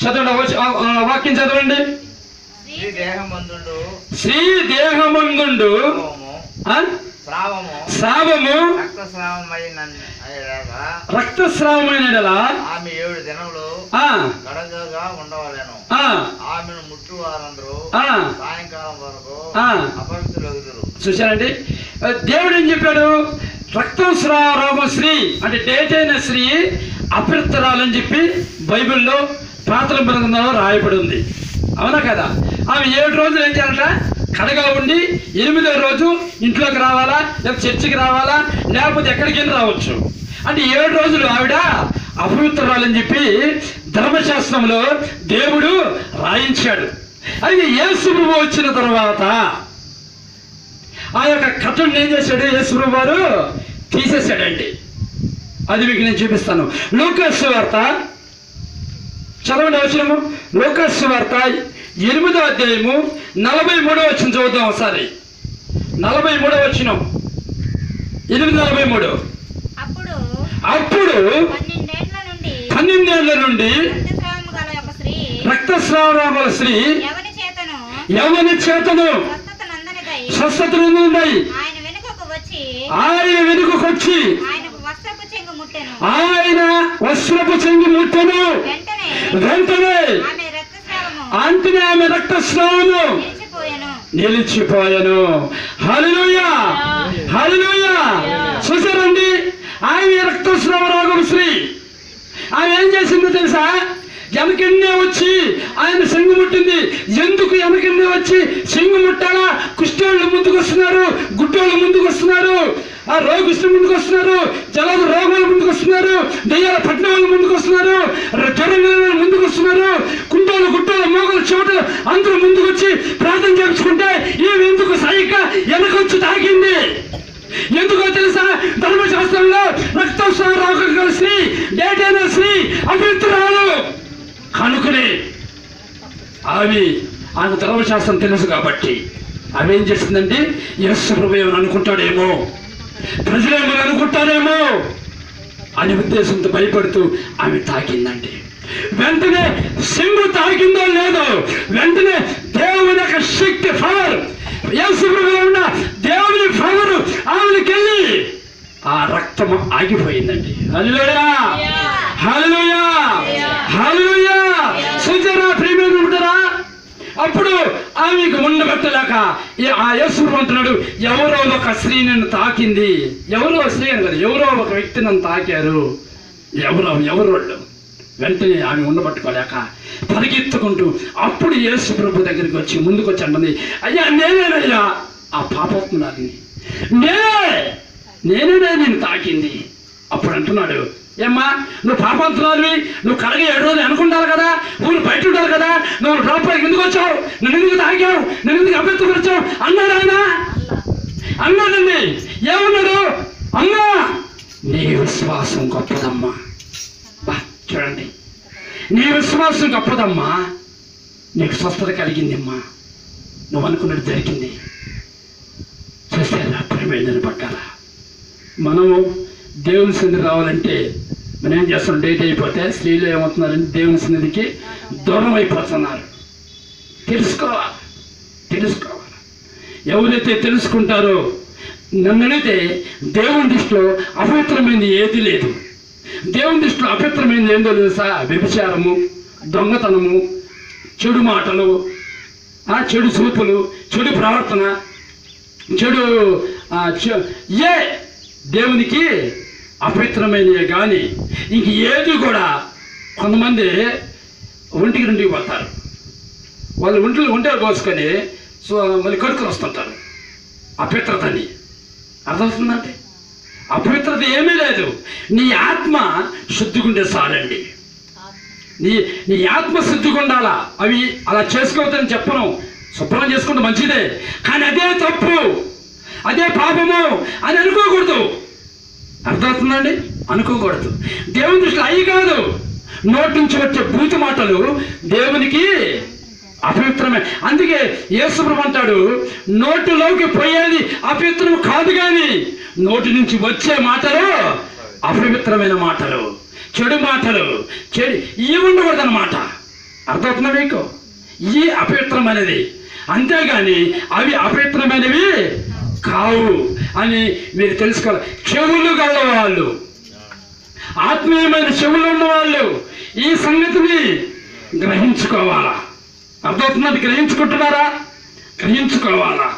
చదవండి, వాక్యం చదవండి. శ్రీ దేహమందుండు స్రావము రక్తస్రావమైన ఆమె 7 దినములు గడగగా ఉండవలెను. ఆమెను ముట్టు వారందరూ సాయంకాలం వరకు అపవిత్రులగుదురు. చూశారండి, దేవుడు ఏం చెప్పాడు? రక్తం స్రావ స్త్రీ అంటే డేట్ అయిన స్త్రీ అపవిత్రాలని చెప్పి బైబిల్లో పాత్ర గ్రంథంలో రాయబడి ఉంది. అవునా కదా? ఆమె 7 రోజులు ఏం చేయాలట? కడగా ఉండి 8వ రోజు ఇంట్లోకి రావాలా, లేకపోతే చర్చికి రావాలా, లేకపోతే ఎక్కడికైనా రావచ్చు. అంటే 7 రోజులు ఆవిడ అపవిత్రాలని చెప్పి ధర్మశాస్త్రంలో దేవుడు రాయించాడు. అయితే యేసు ప్రభువు వచ్చిన తర్వాత ఆ యొక్క కథను ఏం చేశాడు? యేసు ప్రభువు వారు తీసేశాడండి. అది మీకు నేను చూపిస్తాను. లూకాసు వార్త చదవండి వచనము. లూకాసు వార్త 8వ అధ్యాయము 43వ వచనం చదువుతాం ఒకసారి. 43వ వచనం, 8:43. అప్పుడు 12 ఏళ్ల నుండి రక్తస్రావ స్త్రీ ఎవరి చేతను స్వస్థత నొందినదై ఆయన వెనుకకు వచ్చి ఆయన వస్త్రపు చెంగు ముట్టెను. వెంటనే అంతనే ఆమె రక్తస్రావము నిలిచిపోయాను. హల్లెలూయా, హల్లెలూయా. చూసారండి, ఆమె రక్తస్రావ రోగం స్త్రీ. ఆమె ఏం చేసిందో తెలుసా? వెనకన్నే వచ్చి ఆయన సింగు ముట్టింది. ఎందుకు వెనకన్నే వచ్చి సింగు ముట్టాలా? కుష్ఠోళ్ళు ముందుకు వస్తున్నారు, గుడ్డోళ్ళు ముందుకు వస్తున్నారు, ఆ రోగిస్తులు ముందుకు వస్తున్నారు, జలాదు రోగాలు ముందుకు వస్తున్నారు, దెయ్యాల పట్టిన వాళ్ళు ముందుకు వస్తున్నారు, జ్వరం ముందుకు వస్తున్నారు, కుంటోళ్ళు గుట్టోళ్ళు మోగలు చెమటలు అందరూ ముందుకు వచ్చి ప్రార్థన చేయించుకుంటే ఈమె ఎందుకు సైక వెనకొచ్చి తాకింది? ఎందుకో తెలుసా? ధర్మశాస్త్రంలో రక్తస్రావ రోగం స్త్రీ, డేట్ అయిన స్త్రీ అపవిత్రురాలు కనుకనే ఆమె ధర్మశాస్త్రం తెలుసు కాబట్టి ఆమె ఏం చేసిందండి? యేసు ప్రభువు ఏమని అనుకుంటాడేమో, ప్రజలేమని అనుకుంటారేమో అనే ఉద్దేశంతో భయపడుతూ ఆమె తాకిందండి. వెంటనే సింగు తాకిందో లేదో, వెంటనే దేవుని యొక్క శక్తి పవర్, యేసు ప్రభువులో ఉన్న దేవుని పవర్ ఆమెకెళ్ళి ఆ రక్తం ఆగిపోయిందండి. హల్లెలూయా, హల్లెలూయా, హల్లెలూయా. చూసారా ప్రియమైన ఉంటారా? అప్పుడు ఆమెకు ఉండబట్టలేక ఆ యేసు అంటున్నాడు, ఎవరో ఒక స్త్రీ నన్ను తాకింది. ఎవరో స్త్రీ అని కదా, ఎవరో ఒక వ్యక్తి నన్ను తాకారు. ఎవరోళ్ళు వెంటనే ఆమె ఉండబట్టుకోలేక పరిగెత్తుకుంటూ అప్పుడు యేసు ప్రభు దగ్గరికి వచ్చి ముందుకు వచ్చి అంటుంది, అయ్యా నేనేనయ్యా ఆ పాపాత్మురాలిని, నేనే నేను తాకింది. అప్పుడు అంటున్నాడు, ఏమ్మా నువ్వు పాపాంతురాలివి, నువ్వు కడగ 7 రోజులు అనుకుంటారు కదా, ఊరు బయట ఉంటారు కదా, నువ్వు లోపలికి ఎందుకు వచ్చావు, నన్ను ఎందుకు తాగావు, నన్ను ఎందుకు అభ్యర్థపరిచావు అన్నాడు ఆయన. అన్నాడండి. ఏమన్నాడు? అమ్మా నీ విశ్వాసం గొప్పదమ్మా. చూడండి, నీ విశ్వాసం గొప్పదమ్మా, నీకు స్వస్థత కలిగిందమ్మా, నువ్వు అనుకున్నది జరిగింది. చూసారా ప్రేమైందని పట్టారా? మనము దేవుని సన్నిధి రావాలంటే మనం ఏం చేస్తున్నాం? డేట్ అయిపోతే స్త్రీలు ఏమవుతున్నారంటే దేవుని సన్నిధికి దూరం అయిపోతున్నారు. తెలుసుకోవాలి. ఎవరైతే తెలుసుకుంటారో, నన్నైతే దేవుని దృష్టిలో అపవిత్రమైనది ఏది లేదు. దేవుని దృష్టిలో అపవిత్రమైనది ఏందో తెలుసా? వ్యభిచారము, దొంగతనము, చెడు మాటలు, చెడు చూపులు, చెడు ప్రవర్తన, చెడు ఏ దేవునికి అపవిత్రమైనవి కానీ ఇంక ఏది కూడా. కొంతమంది ఒంటికి 2కి పోతారు, వాళ్ళు ఒంటలు కోసుకొని మళ్ళీ కడుక్కుని వస్తుంటారు అపవిత్రతని. అర్థమవుతుందంటే అపవిత్రత ఏమీ లేదు. నీ ఆత్మ శుద్ధిగుండే చాలండి. నీ ఆత్మ శుద్ధిగా ఉండాలా. అవి అలా చేసుకోవద్దని చెప్పను, శుభ్రం చేసుకుంటే మంచిదే, కానీ అదే తప్పు, అదే పాపము అని అనుకోకూడదు. అర్థమవుతుందండి? అనుకోకూడదు. దేవుని దృష్టిలో అవి కాదు. నోటి నుంచి వచ్చే బూతు మాటలు దేవునికి అపవిత్రమే. అందుకే యేసు ప్రభు అంటాడు, నోటిలోకి పోయేది అపవిత్రం కాదు, కానీ నోటి నుంచి వచ్చే మాటలు అపవిత్రమైన మాటలు, చెడు మాటలు, ఇవి ఉండకూడదు అన్నమాట. అర్థమవుతుందా మీకు? ఈ అపవిత్రమైనది, అంతేగాని అవి అపవిత్రమైనవి కావు అని మీరు తెలుసుకోవాలి. చెవులు గలవాళ్ళు, ఆత్మీయమైన చెవులు ఉన్నవాళ్ళు ఈ సంగతిని గ్రహించుకోవాలా. అర్థమవుతుందండి? గ్రహించుకుంటున్నారా? గ్రహించుకోవాలా.